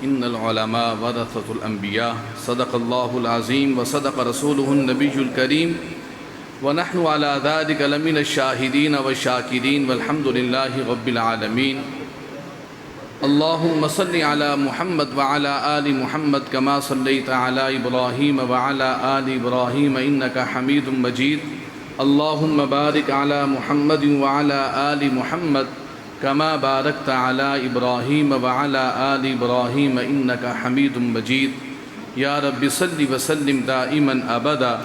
إن العلماء ورثة الأنبياء صدق الله العظيم وصدق رسوله النبي الكريم ونحن على ذلك لمن الشاهدين والشاكرين والحمد لله رب العالمين. اللهم صل على محمد وعلى آل محمد كما صليت على إبراهيم وعلى آل إبراهيم إنك حميد مجيد. اللهم بارك على محمد وعلى آل محمد كما باركت على إبراهيم وعلى آل إبراهيم إنك حميد مجيد. يا رب صل وسلم دائما أبدا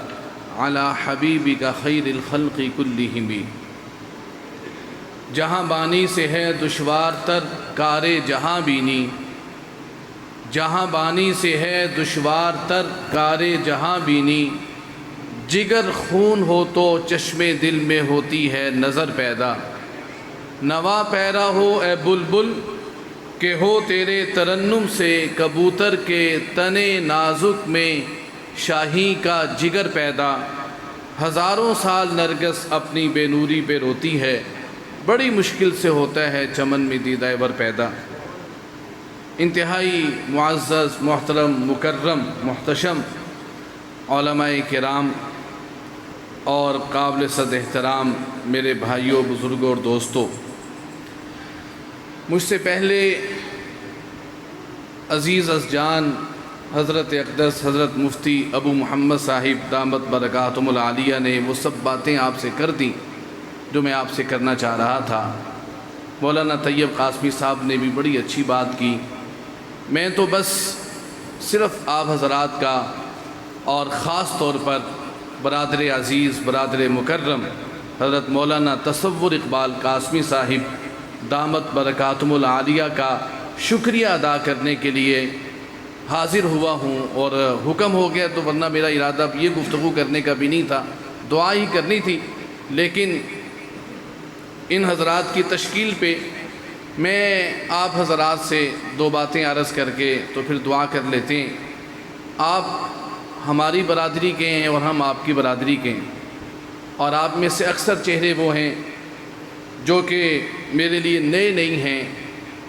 على حبيبك خير الخلق كلهم. جہاں بانی سے ہے دشوار تر کار جہاں بینی، جہاں بانی سے ہے دشوار تر کار جہاں بینی، جگر خون ہو تو چشم دل میں ہوتی ہے نظر پیدا. نوا پیرا ہو اے بلبل کہ ہو تیرے ترنم سے کبوتر کے تنے نازک میں شاہی کا جگر پیدا. ہزاروں سال نرگس اپنی بے نوری پہ روتی ہے، بڑی مشکل سے ہوتا ہے چمن میں دیدہ ور پیدا. انتہائی معزز محترم مکرم محتشم علماء کرام اور قابل صد احترام میرے بھائیوں بزرگوں اور دوستوں، مجھ سے پہلے عزیز از جان حضرت اقدس حضرت مفتی ابو محمد صاحب دامت برکاتہم العالیہ نے وہ سب باتیں آپ سے کر دیں جو میں آپ سے کرنا چاہ رہا تھا. مولانا طیب قاسمی صاحب نے بھی بڑی اچھی بات کی. میں تو بس صرف آپ حضرات کا اور خاص طور پر برادر عزیز برادر مکرم حضرت مولانا تصور اقبال قاسمی صاحب دامت برکاتہم العالیہ کا شکریہ ادا کرنے کے لیے حاضر ہوا ہوں. اور حکم ہو گیا تو ورنہ میرا ارادہ یہ گفتگو کرنے کا بھی نہیں تھا، دعا ہی کرنی تھی، لیکن ان حضرات کی تشکیل پہ میں آپ حضرات سے دو باتیں عرض کر کے تو پھر دعا کر لیتے ہیں. آپ ہماری برادری کے ہیں اور ہم آپ کی برادری کے ہیں، اور آپ میں سے اکثر چہرے وہ ہیں جو کہ میرے لیے نئے نہیں ہیں.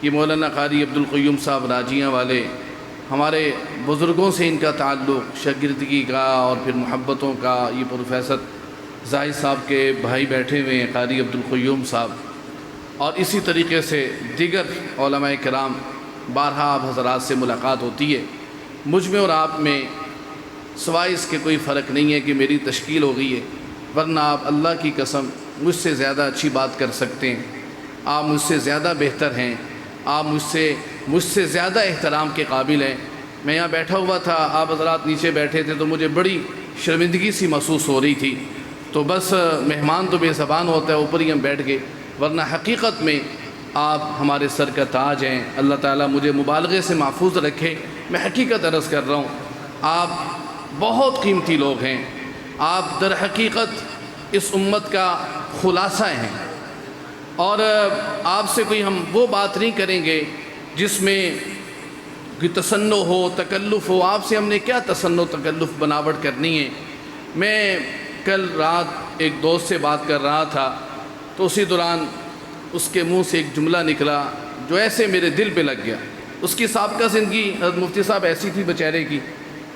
یہ مولانا قاری عبدالقیوم صاحب راجیاں والے، ہمارے بزرگوں سے ان کا تعلق شاگردگی کا اور پھر محبتوں کا. یہ پروفیسر زاہد صاحب کے بھائی بیٹھے ہوئے ہیں قاری عبدالقیوم صاحب، اور اسی طریقے سے دیگر علماء کرام. بارہا آپ حضرات سے ملاقات ہوتی ہے. مجھ میں اور آپ میں سوائے اس کے کوئی فرق نہیں ہے کہ میری تشکیل ہو گئی ہے، ورنہ آپ اللہ کی قسم مجھ سے زیادہ اچھی بات کر سکتے ہیں. آپ مجھ سے زیادہ بہتر ہیں، آپ مجھ سے زیادہ احترام کے قابل ہیں. میں یہاں بیٹھا ہوا تھا، آپ حضرات نیچے بیٹھے تھے، تو مجھے بڑی شرمندگی سی محسوس ہو رہی تھی. تو بس مہمان تو بے زبان ہوتا ہے، اوپر ہی ہم بیٹھ گئے، ورنہ حقیقت میں آپ ہمارے سر کا تاج ہیں. اللہ تعالیٰ مجھے مبالغے سے محفوظ رکھے. میں حقیقت عرض کر رہا ہوں، آپ بہت قیمتی لوگ ہیں. آپ در حقیقت اس امت کا خلاصہ ہیں، اور آپ سے کوئی ہم وہ بات نہیں کریں گے جس میں کوئی تصنع ہو، تکلف ہو. آپ سے ہم نے کیا تصنع تکلف بناوٹ کرنی ہے. میں کل رات ایک دوست سے بات کر رہا تھا، تو اسی دوران اس کے منہ سے ایک جملہ نکلا جو ایسے میرے دل پہ لگ گیا. اس کی سابقہ زندگی حضرت مفتی صاحب ایسی تھی بیچارے کی،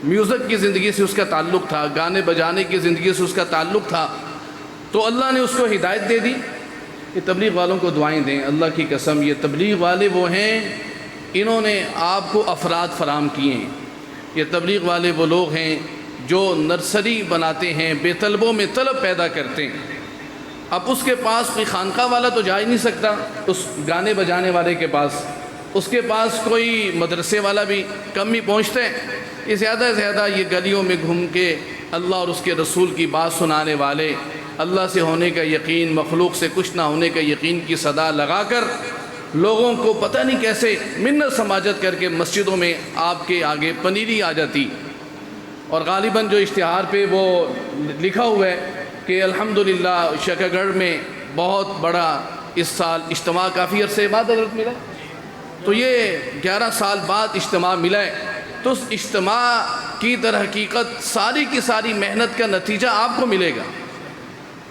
میوزک کی زندگی سے اس کا تعلق تھا، گانے بجانے کی زندگی سے اس کا تعلق تھا. تو اللہ نے اس کو ہدایت دے دی. یہ تبلیغ والوں کو دعائیں دیں، اللہ کی قسم یہ تبلیغ والے وہ ہیں، انہوں نے آپ کو افراد فراہم کیے ہیں. یہ تبلیغ والے وہ لوگ ہیں جو نرسری بناتے ہیں، بے طلبوں میں طلب پیدا کرتے ہیں. اب اس کے پاس کوئی خانقاہ والا تو جا ہی نہیں سکتا، اس گانے بجانے والے کے پاس. اس کے پاس کوئی مدرسے والا بھی کم ہی پہنچتا ہے. یہ زیادہ سے زیادہ یہ گلیوں میں گھوم کے اللہ اور اس کے رسول کی بات سنانے والے، اللہ سے ہونے کا یقین، مخلوق سے کچھ نہ ہونے کا یقین کی صدا لگا کر لوگوں کو پتہ نہیں کیسے منت سماجت کر کے مسجدوں میں آپ کے آگے پنیری آ جاتی. اور غالباً جو اشتہار پہ وہ لکھا ہوا ہے کہ الحمدللہ شکہ گڑھ میں بہت بڑا اس سال اجتماع کافی عرصے بعد حضرت ملا، تو یہ 11 سال بعد اجتماع ملا ہے. تو اس اجتماع کی در حقیقت ساری کی ساری محنت کا نتیجہ آپ کو ملے گا.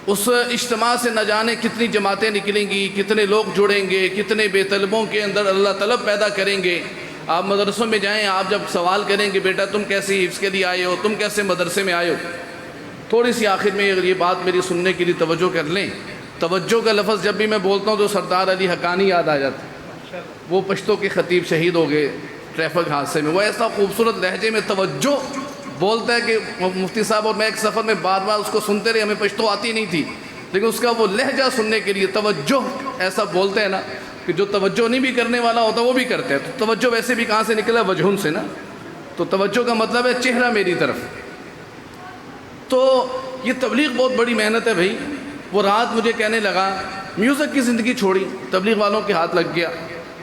اس اجتماع سے نہ جانے کتنی جماعتیں نکلیں گی، کتنے لوگ جڑیں گے، کتنے بے طلبوں کے اندر اللہ طلب پیدا کریں گے. آپ مدرسوں میں جائیں، آپ جب سوال کریں کہ بیٹا تم کیسے حفظ کے لیے آئے ہو، تم کیسے مدرسے میں آئے ہو، تھوڑی سی آخر میں یہ بات میری سننے کے لیے توجہ کر لیں۔ توجہ کا لفظ جب بھی میں بولتا ہوں تو سردار علی حقانی یاد آ جاتا ہے، وہ پشتوں کے خطیب شہید ہو گئے ٹریفک حادثے میں۔ وہ ایسا خوبصورت لہجے میں توجہ بولتا ہے کہ مفتی صاحب اور میں ایک سفر میں بار بار اس کو سنتے رہے، ہمیں پشتو آتی نہیں تھی، لیکن اس کا وہ لہجہ سننے کے لیے توجہ ایسا بولتے ہیں نا کہ جو توجہ نہیں بھی کرنے والا ہوتا وہ بھی کرتے ہیں۔ تو توجہ ویسے بھی کہاں سے نکلا؟ وجہن سے نا۔ تو توجہ کا مطلب ہے چہرہ میری طرف۔ تو یہ تبلیغ بہت بڑی محنت ہے بھائی۔ وہ رات مجھے کہنے لگا میوزک کی زندگی چھوڑی، تبلیغ والوں کے ہاتھ لگ گیا،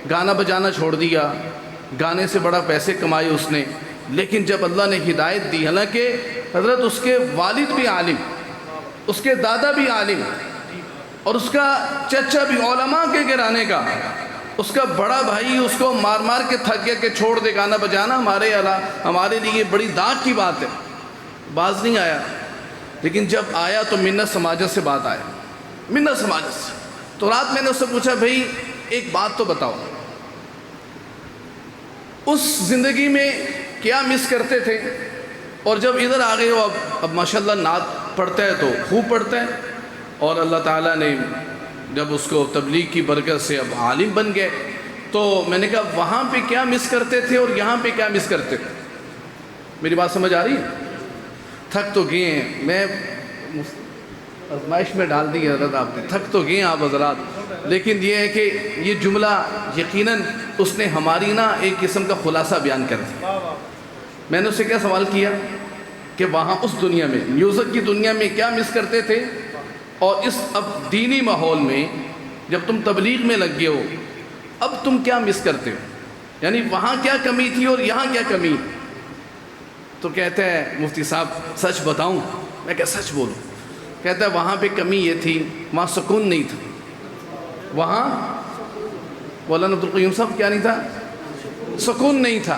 گانا بجانا چھوڑ دیا، گانے سے بڑا پیسے کمائے اس نے، لیکن جب اللہ نے ہدایت دی، حالانکہ حضرت اس کے والد بھی عالم، اس کے دادا بھی عالم، اور اس کا چچا بھی علماء کے گھرانے کا، اس کا بڑا بھائی اس کو مار مار کے تھک گیا کہ چھوڑ دے گانا بجانا، ہمارے لیے بڑی داغ کی بات ہے، باز نہیں آیا۔ لیکن جب آیا تو منت سماجت سے بات آیا، منت سماجت سے۔ تو رات میں نے اس سے پوچھا بھائی ایک بات تو بتاؤ، اس زندگی میں کیا مس کرتے تھے، اور جب ادھر آ گئے ہو اب ماشاءاللہ نعت پڑھتا ہے تو خوب پڑھتا ہے، اور اللہ تعالیٰ نے جب اس کو تبلیغ کی برکت سے اب عالم بن گئے، تو میں نے کہا وہاں پہ کیا مس کرتے تھے اور یہاں پہ کیا مس کرتے تھے؟ میری بات سمجھ آ رہی ہے؟ تھک تو گئے ہیں، میں آزمائش میں ڈال دی حضرت آپ نے، تھک تو گئے ہیں آپ حضرات، لیکن یہ ہے کہ یہ جملہ یقیناً اس نے ہماری نا ایک قسم کا خلاصہ بیان کر دیا۔ میں نے اس سے کیا سوال کیا کہ وہاں اس دنیا میں، میوزک کی دنیا میں کیا مس کرتے تھے، اور اس اب دینی ماحول میں جب تم تبلیغ میں لگ گئے ہو اب تم کیا مس کرتے ہو، یعنی وہاں کیا کمی تھی اور یہاں کیا کمی؟ تو کہتا ہے مفتی صاحب سچ بتاؤں؟ میں کہا سچ بولوں۔ کہتا ہے وہاں پہ کمی یہ تھی، وہاں سکون نہیں تھا، وہاں مولانا عبدالقیوم صاحب کیا نہیں تھا؟ سکون نہیں تھا،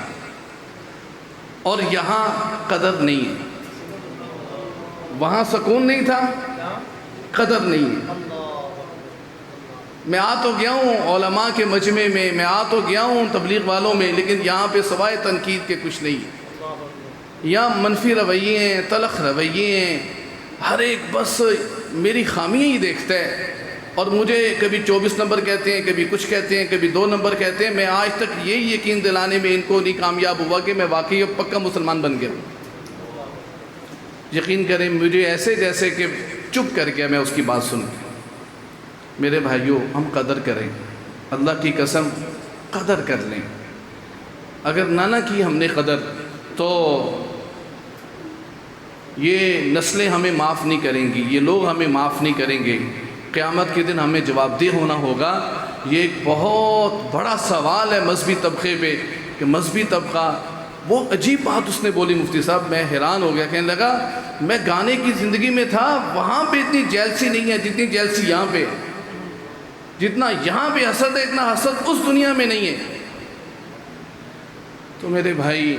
اور یہاں قدر نہیں ہے۔ وہاں سکون نہیں تھا، قدر نہیں ہے۔ میں آ تو گیا ہوں علماء کے مجمع میں، میں آ تو گیا ہوں تبلیغ والوں میں، لیکن یہاں پہ سوائے تنقید کے کچھ نہیں ہے۔ یہاں منفی رویے ہیں، تلخ رویے ہیں، ہر ایک بس میری خامیاں ہی دیکھتا ہے، اور مجھے کبھی 24 نمبر کہتے ہیں، کبھی کچھ کہتے ہیں، کبھی 2 نمبر کہتے ہیں۔ میں آج تک یہی یقین دلانے میں ان کو نہیں کامیاب ہوا کہ میں واقعی اب پکا مسلمان بن گیا۔ یقین کریں مجھے ایسے جیسے کہ چپ کر گیا میں اس کی بات سن کے۔ میرے بھائیوں ہم قدر کریں، اللہ کی قسم قدر کر لیں۔ اگر نہ کی ہم نے قدر تو یہ نسلیں ہمیں معاف نہیں کریں گی، یہ لوگ ہمیں معاف نہیں کریں گے، قیامت کے دن ہمیں جواب دہ ہونا ہوگا۔ یہ ایک بہت بڑا سوال ہے مذہبی طبقے پہ کہ مذہبی طبقہ، وہ عجیب بات اس نے بولی مفتی صاحب، میں حیران ہو گیا، کہنے لگا میں گانے کی زندگی میں تھا، وہاں پہ اتنی جیلسی نہیں ہے جتنی جیلسی یہاں پہ، جتنا یہاں پہ حسد ہے اتنا حسد اس دنیا میں نہیں ہے۔ تو میرے بھائی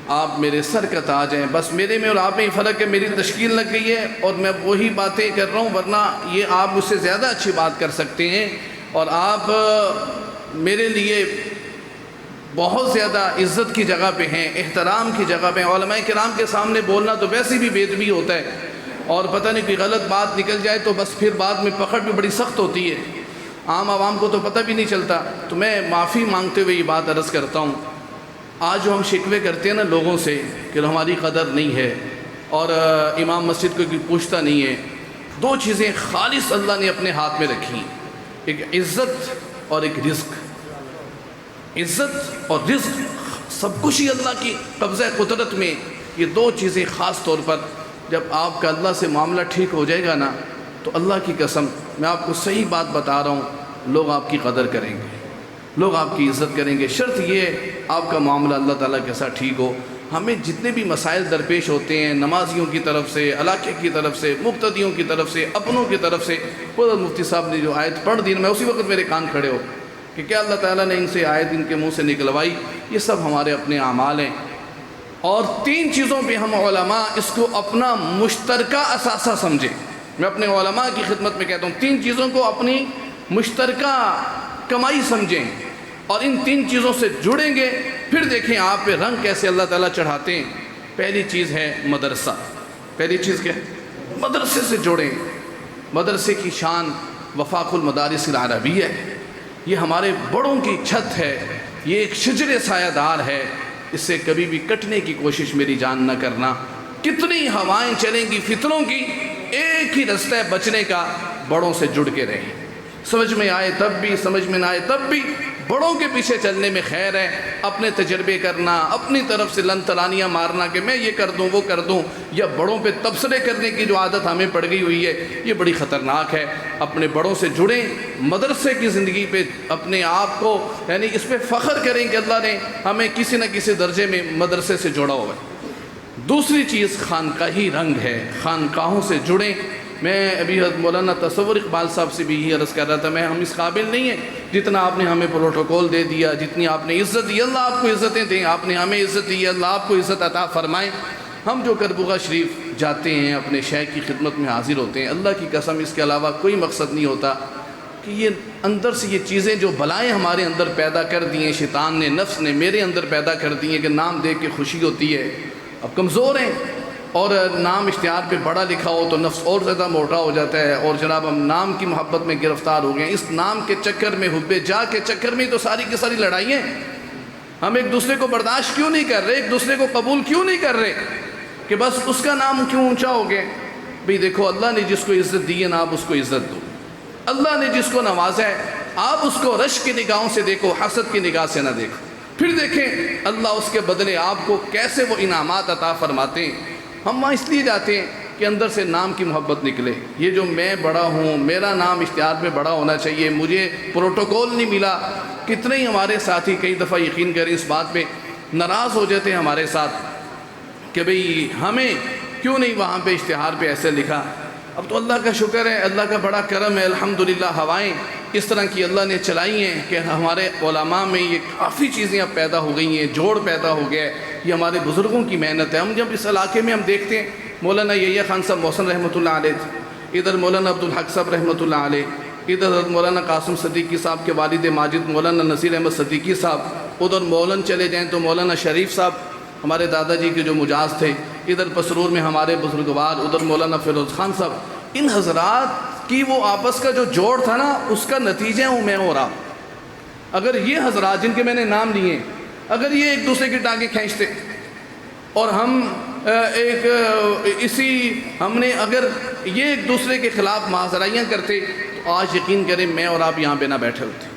آپ میرے سر کا تاج ہیں، بس میرے میں اور آپ میں فرق ہے، میری تشکیل لگ گئی ہے اور میں وہی باتیں کر رہا ہوں، ورنہ یہ آپ مجھ سے زیادہ اچھی بات کر سکتے ہیں، اور آپ میرے لیے بہت زیادہ عزت کی جگہ پہ ہیں، احترام کی جگہ پہ ہیں۔ علماء کرام کے سامنے بولنا تو ویسے بھی بے ادبی ہوتا ہے، اور پتہ نہیں کوئی غلط بات نکل جائے تو بس پھر بعد میں پکڑ بھی بڑی سخت ہوتی ہے، عام عوام کو تو پتہ بھی نہیں چلتا۔ تو میں معافی مانگتے ہوئے یہ بات عرض کرتا ہوں، آج جو ہم شکوے کرتے ہیں نا لوگوں سے کہ ہماری قدر نہیں ہے اور امام مسجد کو کوئی پوچھتا نہیں ہے، 2 چیزیں خالص اللہ نے اپنے ہاتھ میں رکھی، ایک عزت اور ایک رزق۔ عزت اور رزق سب کچھ ہی اللہ کی قبضہ قدرت میں، یہ 2 چیزیں خاص طور پر جب آپ کا اللہ سے معاملہ ٹھیک ہو جائے گا نا تو اللہ کی قسم میں آپ کو صحیح بات بتا رہا ہوں، لوگ آپ کی قدر کریں گے، لوگ آپ کی عزت کریں گے، شرط یہ آپ کا معاملہ اللہ تعالیٰ کے ساتھ ٹھیک ہو۔ ہمیں جتنے بھی مسائل درپیش ہوتے ہیں نمازیوں کی طرف سے، علاقے کی طرف سے، مقتدیوں کی طرف سے، اپنوں کی طرف سے، خود مفتی صاحب نے جو آیت پڑھ دی میں اسی وقت میرے کان کھڑے ہو کہ کیا اللہ تعالیٰ نے ان سے آیت ان کے منہ سے نکلوائی، یہ سب ہمارے اپنے اعمال ہیں۔ اور 3 چیزوں پہ ہم علماء اس کو اپنا مشترکہ اثاثہ سمجھیں۔ میں اپنے علماء کی خدمت میں کہتا ہوں 3 چیزوں کو اپنی مشترکہ کمائی سمجھیں، اور ان 3 چیزوں سے جڑیں گے پھر دیکھیں آپ پہ رنگ کیسے اللہ تعالیٰ چڑھاتے ہیں۔ پہلی چیز ہے مدرسہ۔ پہلی چیز کیا ہے؟ مدرسے سے جوڑیں۔ مدرسے کی شان وفاق المدارس العربیہ ہے، یہ ہمارے بڑوں کی چھت ہے، یہ ایک شجر سایہ دار ہے، اس سے کبھی بھی کٹنے کی کوشش میری جان نہ کرنا۔ کتنی ہوائیں چلیں گی فتنوں کی، ایک ہی رستہ ہے بچنے کا، بڑوں سے جڑ کے رہیں۔ سمجھ میں آئے تب بھی، سمجھ میں نہ آئے تب بھی بڑوں کے پیچھے چلنے میں خیر ہے۔ اپنے تجربے کرنا، اپنی طرف سے لن تلانیاں مارنا کہ میں یہ کر دوں وہ کر دوں، یا بڑوں پہ تبصرے کرنے کی جو عادت ہمیں پڑ گئی ہوئی ہے، یہ بڑی خطرناک ہے۔ اپنے بڑوں سے جڑیں، مدرسے کی زندگی پہ اپنے آپ کو یعنی اس پہ فخر کریں کہ اللہ نے ہمیں کسی نہ کسی درجے میں مدرسے سے جوڑا ہوا ہے۔ دوسری چیز خانقاہی رنگ ہے، خانقاہوں سے جڑیں۔ میں ابھی مولانا تصور اقبال صاحب سے بھی یہ عرض کر رہا تھا، ہم اس قابل نہیں ہیں جتنا آپ نے ہمیں پروٹوکول دے دیا، جتنی آپ نے عزت دی، اللہ آپ کو عزتیں دیں، آپ نے ہمیں عزت دی، اللہ آپ کو عزت عطا فرمائیں۔ ہم جو کربوغا شریف جاتے ہیں، اپنے شیخ کی خدمت میں حاضر ہوتے ہیں، اللہ کی قسم اس کے علاوہ کوئی مقصد نہیں ہوتا کہ یہ اندر سے یہ چیزیں جو بلائیں ہمارے اندر پیدا کر دی ہیں شیطان نے، نفس نے میرے اندر پیدا کر دی ہیں کہ نام دیکھ کے خوشی ہوتی ہے، اب کمزور ہیں، اور نام اشتہار پہ بڑا لکھا ہو تو نفس اور زیادہ موٹا ہو جاتا ہے، اور جناب ہم نام کی محبت میں گرفتار ہو گئے ہیں۔ اس نام کے چکر میں، حب جا کے چکر میں تو ساری کی ساری لڑائیاں ہیں۔ ہم ایک دوسرے کو برداشت کیوں نہیں کر رہے، ایک دوسرے کو قبول کیوں نہیں کر رہے کہ بس اس کا نام کیوں اونچا ہو گیا؟ بھئی دیکھو، اللہ نے جس کو عزت دی ہے نا، آپ اس کو عزت دو۔ اللہ نے جس کو نوازا ہے، آپ اس کو رشک کی نگاہوں سے دیکھو، حسد کی نگاہ سے نہ دیکھو۔ پھر دیکھیں اللہ اس کے بدلے آپ کو کیسے وہ انعامات عطا فرماتے ہیں۔ ہم وہاں اس لیے جاتے ہیں کہ اندر سے نام کی محبت نکلے، یہ جو میں بڑا ہوں، میرا نام اشتہار میں بڑا ہونا چاہیے، مجھے پروٹوکول نہیں ملا۔ کتنے ہی ہمارے ساتھی کئی دفعہ یقین کریں اس بات پہ ناراض ہو جاتے ہیں ہمارے ساتھ کہ بھئی ہمیں کیوں نہیں وہاں پہ اشتہار پہ ایسے لکھا۔ اب تو اللہ کا شکر ہے، اللہ کا بڑا کرم ہے، الحمدللہ ہوائیں اس طرح کی اللہ نے چلائی ہیں کہ ہمارے علماء میں یہ کافی چیزیں اب پیدا ہو گئی ہیں، جوڑ پیدا ہو گیا ہے، یہ ہمارے بزرگوں کی محنت ہے۔ ہم جب اس علاقے میں ہم دیکھتے ہیں، مولانا یحییٰ خان صاحب محسن رحمۃ اللہ علیہ تھے، ادھر مولانا عبدالحق صاحب رحمۃ اللہ علیہ، ادھر مولانا قاسم صدیقی صاحب کے والد ماجد مولانا نصیر احمد صدیقی صاحب، ادھر مولانا چلے جائیں تو مولانا شریف صاحب ہمارے دادا جی کے جو مجاز تھے، ادھر پسرور میں ہمارے بزرگوار، ادھر مولانا فیروز خان صاحب۔ ان حضرات کی وہ آپس کا جو جوڑ تھا نا، اس کا نتیجہ ہوں میں اور آپ۔ اگر یہ حضرات جن کے میں نے نام لیے، اگر یہ ایک دوسرے کی ٹانگیں کھینچتے اور ہم ہم نے اگر یہ ایک دوسرے کے خلاف معاذرائیاں کرتے تو آج یقین کریں میں اور آپ یہاں پہ نہ بیٹھے ہوتے۔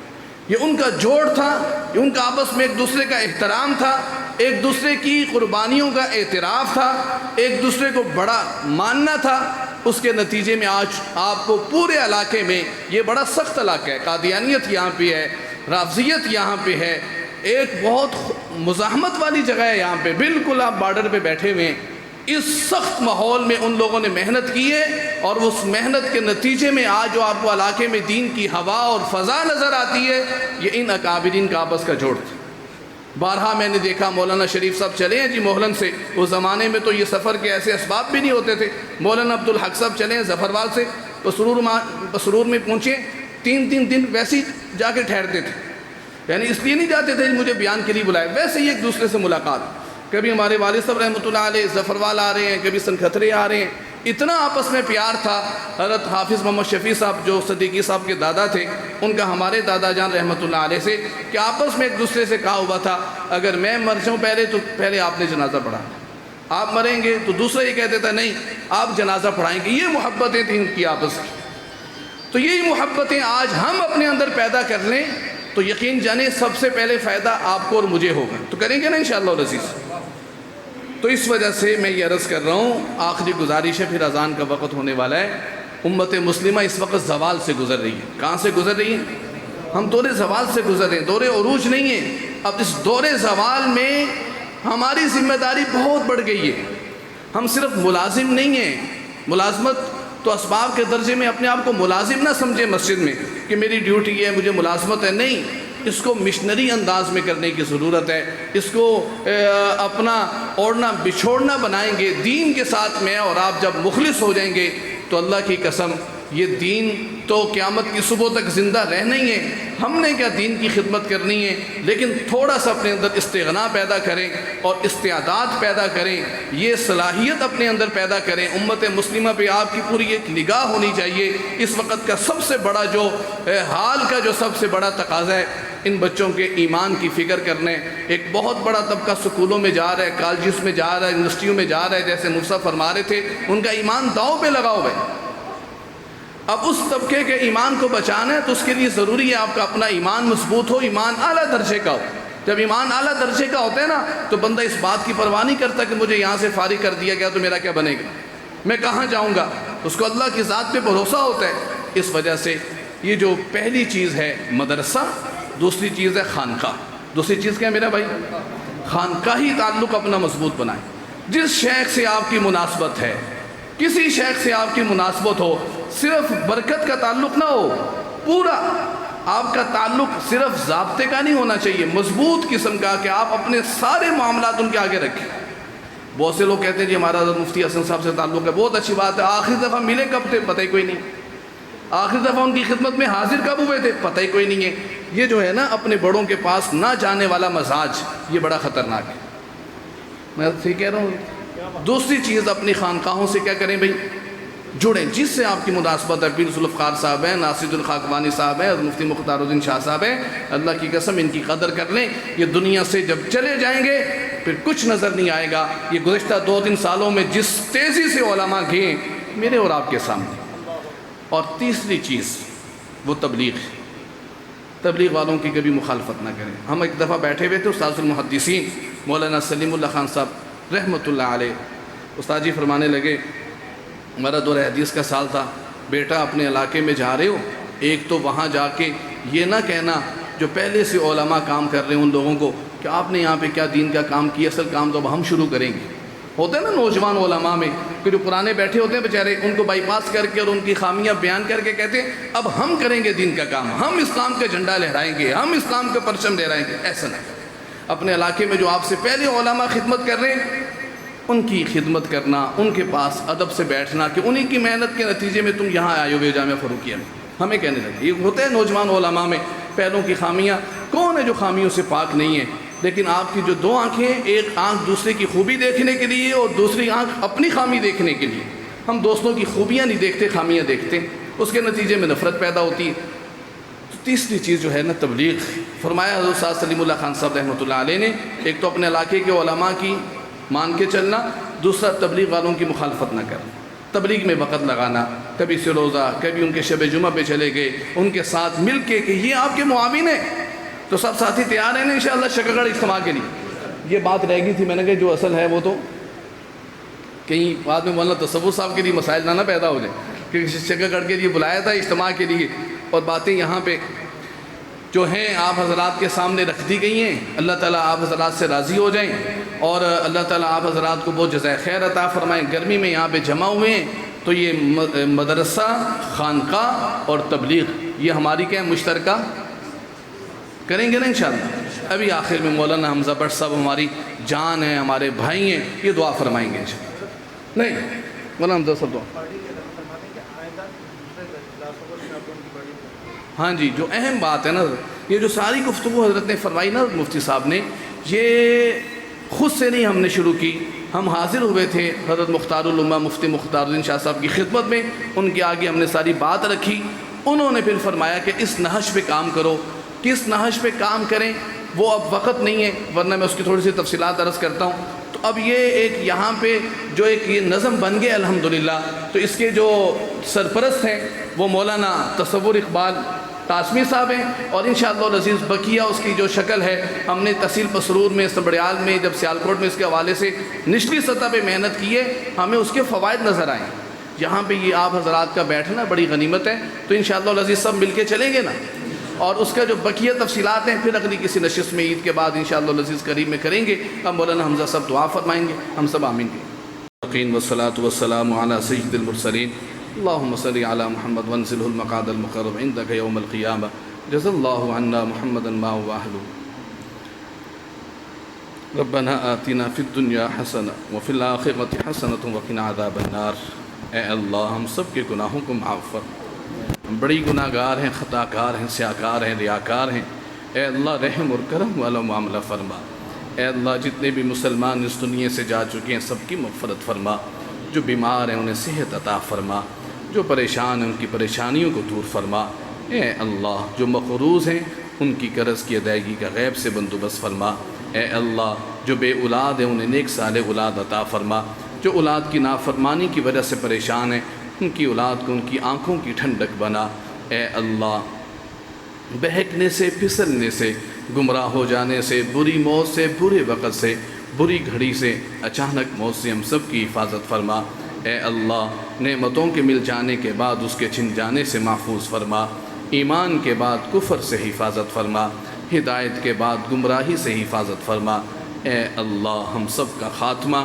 یہ ان کا جوڑ تھا، یہ ان کا آپس میں ایک دوسرے کا احترام تھا، ایک دوسرے کی قربانیوں کا اعتراف تھا، ایک دوسرے کو بڑا ماننا تھا۔ اس کے نتیجے میں آج آپ کو پورے علاقے میں، یہ بڑا سخت علاقہ ہے، قادیانیت یہاں پہ ہے، رافضیت یہاں پہ ہے، ایک بہت مزاحمت والی جگہ ہے یہاں پہ، بالکل آپ بارڈر پہ بیٹھے ہوئے ہیں۔ اس سخت ماحول میں ان لوگوں نے محنت کی ہے، اور اس محنت کے نتیجے میں آج جو آپ کو علاقے میں دین کی ہوا اور فضا نظر آتی ہے، یہ ان اکابرین کا آپس کا جوڑ تھا۔ بارہا میں نے دیکھا مولانا شریف صاحب چلے ہیں جی محلن سے، اس زمانے میں تو یہ سفر کے ایسے اسباب بھی نہیں ہوتے تھے، مولانا عبدالحق صاحب چلے ہیں ظفروال سے، پسرور میں پہنچے، 3 دن ویسے ہی جا کے ٹھہرتے تھے، یعنی اس لیے نہیں جاتے تھے مجھے بیان کے لیے بلائے، ویسے ہی ایک دوسرے سے ملاقات۔ کبھی ہمارے والد صاحب رحمۃ اللہ علیہ ظفروال آ رہے ہیں، کبھی سنکھترے آ رہے ہیں، اتنا آپس میں پیار تھا۔ حضرت حافظ محمد شفیع صاحب جو صدیقی صاحب کے دادا تھے، ان کا ہمارے دادا جان رحمۃ اللہ علیہ سے کہ آپس میں ایک دوسرے سے کہا ہوا تھا اگر میں مر جاؤں پہلے تو پہلے آپ نے جنازہ پڑھا، آپ مریں گے تو دوسرا یہ کہتے تھا نہیں آپ جنازہ پڑھائیں گے۔ یہ محبتیں تھیں ان کی آپس کی۔ تو یہی محبتیں آج ہم اپنے اندر پیدا کر لیں تو یقین جانیں سب سے پہلے فائدہ آپ کو اور مجھے ہوگا، تو کریں گے نا انشاءاللہ العزیز۔ تو اس وجہ سے میں یہ عرض کر رہا ہوں، آخری گزارش ہے، پھر اذان کا وقت ہونے والا ہے۔ امت مسلمہ اس وقت زوال سے گزر رہی ہے۔ کہاں سے گزر رہی ہے؟ ہم دور زوال سے گزر رہے ہیں، دور عروج نہیں ہے۔ اب اس دور زوال میں ہماری ذمہ داری بہت بڑھ گئی ہے۔ ہم صرف ملازم نہیں ہیں، ملازمت تو اسباب کے درجے میں اپنے آپ کو ملازم نہ سمجھے مسجد میں کہ میری ڈیوٹی ہے، مجھے ملازمت ہے، نہیں، اس کو مشنری انداز میں کرنے کی ضرورت ہے۔ اس کو اپنا اوڑھنا بچھوڑنا بنائیں گے دین کے ساتھ، میں اور آپ جب مخلص ہو جائیں گے تو اللہ کی قسم یہ دین تو قیامت کی صبح تک زندہ رہنا ہی ہے، ہم نے کیا دین کی خدمت کرنی ہے، لیکن تھوڑا سا اپنے اندر استغنا پیدا کریں اور استعداد پیدا کریں، یہ صلاحیت اپنے اندر پیدا کریں۔ امت مسلمہ پہ آپ کی پوری ایک نگاہ ہونی چاہیے۔ اس وقت کا سب سے بڑا جو حال کا جو سب سے بڑا تقاضا ہے، ان بچوں کے ایمان کی فکر کرنے۔ ایک بہت بڑا طبقہ سکولوں میں جا رہا ہے، کالجز میں جا رہا ہے، یونیورسٹیوں میں جا رہا ہے، جیسے مرسا فرما رہے تھے، ان کا ایمان داؤ پہ لگا ہوا ہے۔ اب اس طبقے کے ایمان کو بچانا ہے تو اس کے لیے ضروری ہے آپ کا اپنا ایمان مضبوط ہو، ایمان اعلیٰ درجے کا ہو۔ جب ایمان اعلیٰ درجے کا ہوتا ہے نا تو بندہ اس بات کی پرواہ نہیں کرتا کہ مجھے یہاں سے فارغ کر دیا گیا تو میرا کیا بنے گا، میں کہاں جاؤں گا۔ اس کو اللہ کی ذات پہ بھروسہ ہوتا ہے۔ اس وجہ سے یہ جو پہلی چیز ہے مدرسہ، دوسری چیز ہے خانقاہ۔ دوسری چیز کیا ہے میرا بھائی؟ خانقاہی تعلق اپنا مضبوط بنائیں۔ جس شیخ سے آپ کی مناسبت ہے، کسی شیخ سے آپ کی مناسبت ہو، صرف برکت کا تعلق نہ ہو، پورا آپ کا تعلق صرف ضابطے کا نہیں ہونا چاہیے، مضبوط قسم کا کہ آپ اپنے سارے معاملات ان کے آگے رکھیں۔ بہت سے لوگ کہتے ہیں جی ہمارا حضرت مفتی حسن صاحب سے تعلق ہے، بہت اچھی بات ہے، آخری دفعہ ملے کب تھے پتہ ہی کوئی نہیں، آخری دفعہ ان کی خدمت میں حاضر کب ہوئے تھے پتہ ہی کوئی نہیں ہے۔ یہ جو ہے نا اپنے بڑوں کے پاس نہ جانے والا مزاج، یہ بڑا خطرناک ہے۔ میں ٹھیک کہہ رہا ہوں۔ دوسری چیز اپنی خانقاہوں سے کیا کریں بھائی؟ جڑیں، جس سے آپ کی مناسبت ہے۔ پیر ذوالفقار صاحب ہیں، ناصر الدین خاکوانی صاحب ہیں، مفتی مختار الدین شاہ صاحب ہیں، اللہ کی قسم ان کی قدر کر لیں۔ یہ دنیا سے جب چلے جائیں گے پھر کچھ نظر نہیں آئے گا۔ یہ گزشتہ 2-3 سالوں میں جس تیزی سے علماء گئے میرے اور آپ کے سامنے۔ اور تیسری چیز وہ تبلیغ، تبلیغ والوں کی کبھی مخالفت نہ کریں۔ ہم ایک دفعہ بیٹھے ہوئے تھے، استاذ المحدثین مولانا سلیم اللہ خان صاحب رحمۃ اللہ علیہ، استاد جی فرمانے لگے ہمارا دور حدیث کا سال تھا، بیٹا اپنے علاقے میں جا رہے ہو، ایک تو وہاں جا کے یہ نہ کہنا جو پہلے سے علماء کام کر رہے ہیں ان لوگوں کو کہ آپ نے یہاں پہ کیا دین کا کام کیا، اصل کام تو اب ہم شروع کریں گے۔ ہوتا ہے نا نوجوان علماء میں کہ جو پرانے بیٹھے ہوتے ہیں بیچارے، ان کو بائی پاس کر کے اور ان کی خامیاں بیان کر کے کہتے ہیں اب ہم کریں گے دین کا کام، ہم اسلام کا جھنڈا لہرائیں گے، ہم اسلام کا پرچم لہرائیں گے۔ ایسا نہیں، اپنے علاقے میں جو آپ سے پہلے علماء خدمت کر رہے ہیں ان کی خدمت کرنا، ان کے پاس ادب سے بیٹھنا کہ انہی کی محنت کے نتیجے میں تم یہاں آئے ہوئے جامعہ فاروقیہ میں۔ ہمیں کہنے لگے، یہ ہوتا ہے نوجوان علماء میں پہلوں کی خامیاں، کون ہے جو خامیوں سے پاک نہیں ہے؟ لیکن آپ کی جو 2 آنکھیں ہیں، ایک آنکھ دوسرے کی خوبی دیکھنے کے لیے اور دوسری آنکھ اپنی خامی دیکھنے کے لیے، ہم دوستوں کی خوبیاں نہیں دیکھتے، خامیاں دیکھتے ہیں، اس کے نتیجے میں نفرت پیدا ہوتی ہے۔ تو تیسری چیز جو ہے نا تبلیغ، فرمایا حضرت استاد سلیم اللہ خان صاحب رحمۃ اللہ علیہ نے، ایک تو اپنے علاقے کے علماء کی مان کے چلنا، دوسرا تبلیغ والوں کی مخالفت نہ کرنا، تبلیغ میں وقت لگانا، کبھی سے روزہ، کبھی ان کے شب جمعہ پہ چلے گئے، ان کے ساتھ مل کے کہ یہ آپ کے معاون ہیں تو سب ساتھی تیار ہیں نا انشاءاللہ شکرگڑھ اجتماع کے لیے۔ یہ بات رہ گئی تھی، میں نے کہا جو اصل ہے وہ تو کہیں بعد میں مولانا تصور صاحب کے لیے مسائل نہ پیدا ہو جائے کہ شکرگڑھ کے لیے بلایا تھا اجتماع کے لیے، اور باتیں یہاں پہ جو ہیں آپ حضرات کے سامنے رکھ دی گئی ہیں۔ اللہ تعالیٰ آپ حضرات سے راضی ہو جائیں اور اللہ تعالیٰ آپ حضرات کو بہت جزائے خیر عطا فرمائیں۔ گرمی میں یہاں پہ جمع ہوئے ہیں تو یہ مدرسہ، خانقاہ اور تبلیغ یہ ہماری کیا مشترکہ کریں گے نا انشاءاللہ۔ ابھی آخر میں مولانا حمزہ بٹ صاحب ہماری جان ہیں، ہمارے بھائی ہیں، یہ دعا فرمائیں گے انشاءاللہ۔ نہیں مولانا حمزہ صاحب دعا۔ ہاں جی، جو اہم بات ہے نا، یہ جو ساری گفتگو حضرت نے فرمائی نا مفتی صاحب نے، یہ خود سے نہیں ہم نے شروع کی، ہم حاضر ہوئے تھے حضرت مختار الامہ مفتی مختار الدین شاہ صاحب کی خدمت میں، ان کے آگے ہم نے ساری بات رکھی، انہوں نے پھر فرمایا کہ اس نہج پہ کام کرو۔ کس نہج پہ کام کریں وہ اب وقت نہیں ہے، ورنہ میں اس کی تھوڑی سی تفصیلات عرض کرتا ہوں۔ تو اب یہ ایک یہاں پہ جو ایک یہ نظم بن گیا الحمدللہ، تو اس کے جو سرپرست ہیں وہ مولانا تصور اقبال قاسمی صاحب ہیں، اور انشاءاللہ العزیز بقیہ اس کی جو شکل ہے ہم نے تحصیل پسرور میں، سبڑیال میں، جب سیالکوٹ میں اس کے حوالے سے نچلی سطح پہ محنت کی ہے، ہمیں اس کے فوائد نظر آئیں۔ یہاں پہ یہ آپ حضرات کا بیٹھنا بڑی غنیمت ہے، تو انشاءاللہ العزیز سب مل کے چلیں گے نا، اور اس کا جو بقیہ تفصیلات ہیں پھر اگلی کسی نشست میں عید کے بعد انشاءاللہ العزیز قریب میں کریں گے۔ ہم مولانا حمزہ صاحب دعا فرمائیں گے، ہم سب آمین گے۔ والصلاة والسلام علی سید المرسلین، اللہم صلی علی محمد وانزلہ المقعد المقرب عندک یوم القیامہ، جزا اللہ عنا محمدا ما هو اہلہ۔ ربنا آتنا فی الدنیا حسنہ وفی الآخرۃ حسنۃ وقنا عذاب النار۔ اے اللہ ہم سب کے گناہوں کو معاف فرما، ہم بڑی گناہ گار ہیں، خطا کار ہیں، سیاکار ہیں، ریاکار ہیں۔ اے اللہ رحم اور کرم والا معاملہ فرما۔ اے اللہ جتنے بھی مسلمان اس دنیا سے جا چکے ہیں سب کی مغفرت فرما، جو بیمار ہیں انہیں صحت عطا فرما، جو پریشان ہیں ان کی پریشانیوں کو دور فرما۔ اے اللہ جو مقروض ہیں ان کی قرض کی ادائیگی کا غیب سے بندوبست فرما۔ اے اللہ جو بے اولاد ہیں انہیں نیک صالح اولاد عطا فرما، جو اولاد کی نافرمانی کی وجہ سے پریشان ہیں ان کی اولاد کو ان کی آنکھوں کی ٹھنڈک بنا۔ اے اللہ بہکنے سے، پھسلنے سے، گمراہ ہو جانے سے، بری موت سے، برے وقت سے، بری گھڑی سے، اچانک موت سے ہم سب کی حفاظت فرما۔ اے اللہ نعمتوں کے مل جانے کے بعد اس کے چھن جانے سے محفوظ فرما، ایمان کے بعد کفر سے حفاظت فرما، ہدایت کے بعد گمراہی سے حفاظت فرما۔ اے اللہ ہم سب کا خاتمہ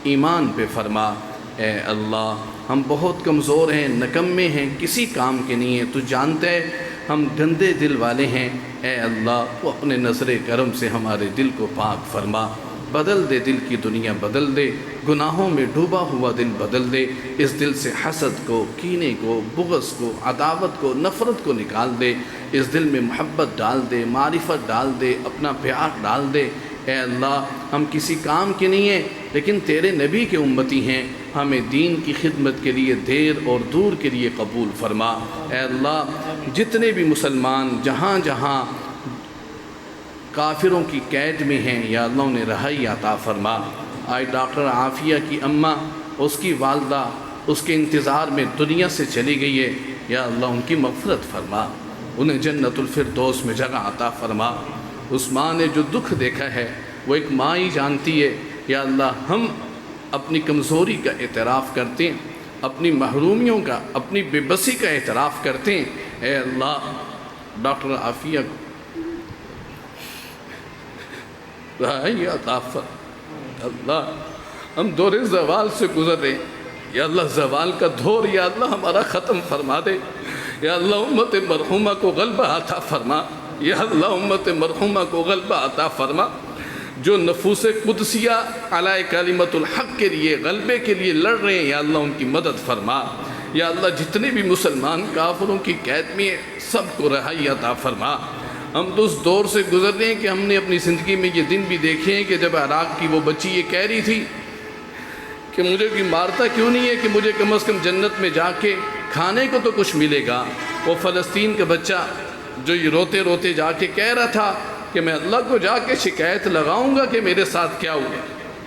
ایمان پہ فرما۔ اے اللہ ہم بہت کمزور ہیں، نکمے ہیں، کسی کام کے نہیں ہیں، تو جانتے ہے ہم گندے دل والے ہیں۔ اے اللہ تو اپنے نظر کرم سے ہمارے دل کو پاک فرما، بدل دے، دل کی دنیا بدل دے، گناہوں میں ڈوبا ہوا دل بدل دے، اس دل سے حسد کو، کینے کو، بغض کو، عداوت کو، نفرت کو نکال دے، اس دل میں محبت ڈال دے، معرفت ڈال دے، اپنا پیار ڈال دے۔ اے اللہ ہم کسی کام کے نہیں ہیں لیکن تیرے نبی کے امتی ہیں، ہمیں دین کی خدمت کے لیے دیر اور دور کے لیے قبول فرما۔ اے اللہ جتنے بھی مسلمان جہاں جہاں کافروں کی قید میں ہیں یا اللہ انہیں رہائی عطا فرما۔ آج ڈاکٹر عافیہ کی اماں، اس کی والدہ اس کے انتظار میں دنیا سے چلی گئی ہے، یا اللہ ان کی مغفرت فرما، انہیں جنت الفردوس میں جگہ عطا فرما۔ اس ماں نے جو دکھ دیکھا ہے وہ ایک ماں ہی جانتی ہے۔ یا اللہ ہم اپنی کمزوری کا اعتراف کرتے ہیں، اپنی محرومیوں کا، اپنی بے بسی کا اعتراف کرتے ہیں۔ اے اللہ ڈاکٹر عافیہ رہائی عطا فرما۔ اللہ ہم دور زوال سے گزر رہے ہیں، یا اللہ زوال کا دور یا اللہ ہمارا ختم فرما دے۔ یا اللہ امت مرحومہ کو غلبہ عطا فرما، یا اللہ امت مرحومہ کو غلبہ عطا فرما، جو نفوس قدسیہ علی کلمت الحق کے لیے، غلبے کے لیے لڑ رہے ہیں، یا اللہ ان کی مدد فرما۔ یا اللہ جتنے بھی مسلمان کافروں کی قید میں ہیں سب کو رہائی عطا فرما۔ ہم تو اس دور سے گزر رہے ہیں کہ ہم نے اپنی زندگی میں یہ دن بھی دیکھے ہیں کہ جب عراق کی وہ بچی یہ کہہ رہی تھی کہ مجھے کوئی مارتا کیوں نہیں ہے کہ مجھے کم از کم جنت میں جا کے کھانے کو تو کچھ ملے گا۔ وہ فلسطین کا بچہ جو یہ روتے روتے جا کے کہہ رہا تھا کہ میں اللہ کو جا کے شکایت لگاؤں گا کہ میرے ساتھ کیا ہوا ہے،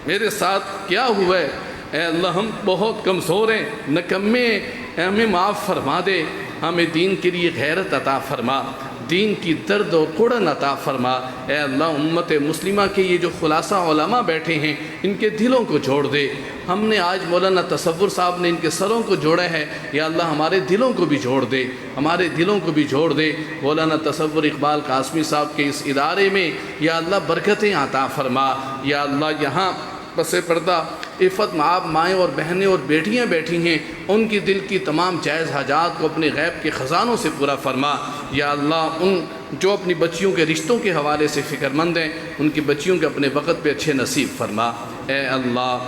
میرے ساتھ کیا ہوا ہے۔ اے اللہ ہم بہت کمزور ہیں، نکمے ہیں، ہمیں معاف فرما دے، ہمیں دین کے لیے غیرت عطا فرما، دین کی درد اور کڑن عطا فرما۔ اے اللہ امت مسلمہ کے یہ جو خلاصہ علماء بیٹھے ہیں ان کے دلوں کو جوڑ دے۔ ہم نے آج مولانا تصور صاحب نے ان کے سروں کو جوڑا ہے، یا اللہ ہمارے دلوں کو بھی جوڑ دے، ہمارے دلوں کو بھی جوڑ دے۔ مولانا تصور اقبال قاسمی صاحب کے اس ادارے میں یا اللہ برکتیں عطا فرما۔ یا اللہ یہاں پس پردہ عفت معاب مائیں اور بہنیں اور بیٹیاں بیٹھی ہیں، ان کی دل کی تمام جائز حاجات کو اپنے غیب کے خزانوں سے پورا فرما۔ یا اللہ ان جو اپنی بچیوں کے رشتوں کے حوالے سے فکر مند ہیں ان کی بچیوں کے اپنے وقت پہ اچھے نصیب فرما۔ اے اللہ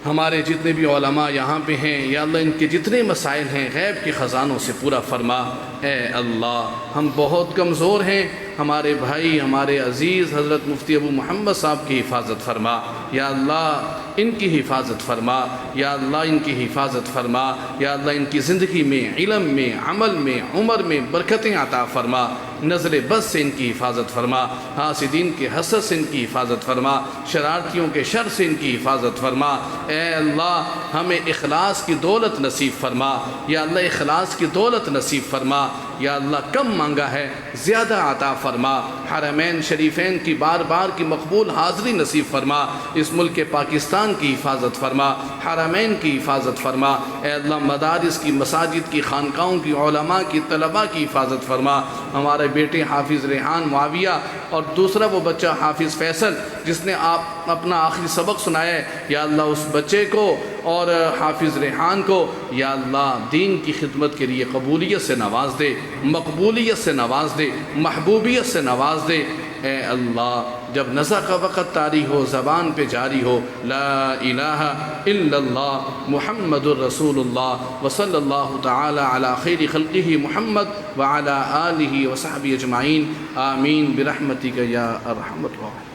ہمارے جتنے بھی علماء یہاں پہ ہیں یا اللہ ان کے جتنے مسائل ہیں غیب کے خزانوں سے پورا فرما۔ اے اللہ ہم بہت کمزور ہیں، ہمارے بھائی ہمارے عزیز حضرت مفتی ابو محمد صاحب کی حفاظت فرما۔ یا اللہ ان کی حفاظت فرما، یا اللہ ان کی حفاظت فرما۔ یا اللہ ان کی زندگی میں، علم میں، عمل میں، عمر میں برکتیں عطا فرما۔ نظر بد سے ان کی حفاظت فرما، حاسدین کے حسد سے ان کی حفاظت فرما، شرارتیوں کے شر سے ان کی حفاظت فرما۔ اے اللہ ہمیں اخلاص کی دولت نصیب فرما، یا اللہ اخلاص کی دولت نصیب فرما۔ یا اللہ کم مانگا ہے زیادہ عطا فرما، حرمین شریفین کی بار بار کی مقبول حاضری نصیب فرما، اس ملک پاکستان کی حفاظت فرما، حرمین کی حفاظت فرما۔ اے اللہ مدارس کی، مساجد کی، خانقاہوں کی، علماء کی، طلباء کی حفاظت فرما۔ ہمارے بیٹے حافظ ریحان معاویہ اور دوسرا وہ بچہ حافظ فیصل جس نے آپ اپنا آخری سبق سنایا ہے، یا اللہ اس بچے کو اور حافظ ریحان کو یا اللہ دین کی خدمت کے لیے قبولیت سے نواز دے، مقبولیت سے نواز دے، محبوبیت سے نواز دے۔ اے اللہ جب نزع کا وقت طاری ہو، زبان پہ جاری ہو لا الہ الا اللہ محمد الرسول اللہ وصلی اللہ تعالی علی خیر خلقہ محمد وعلی آلہ وصحبہ اجمعین آمین برحمتک یا ارحم الراحمین۔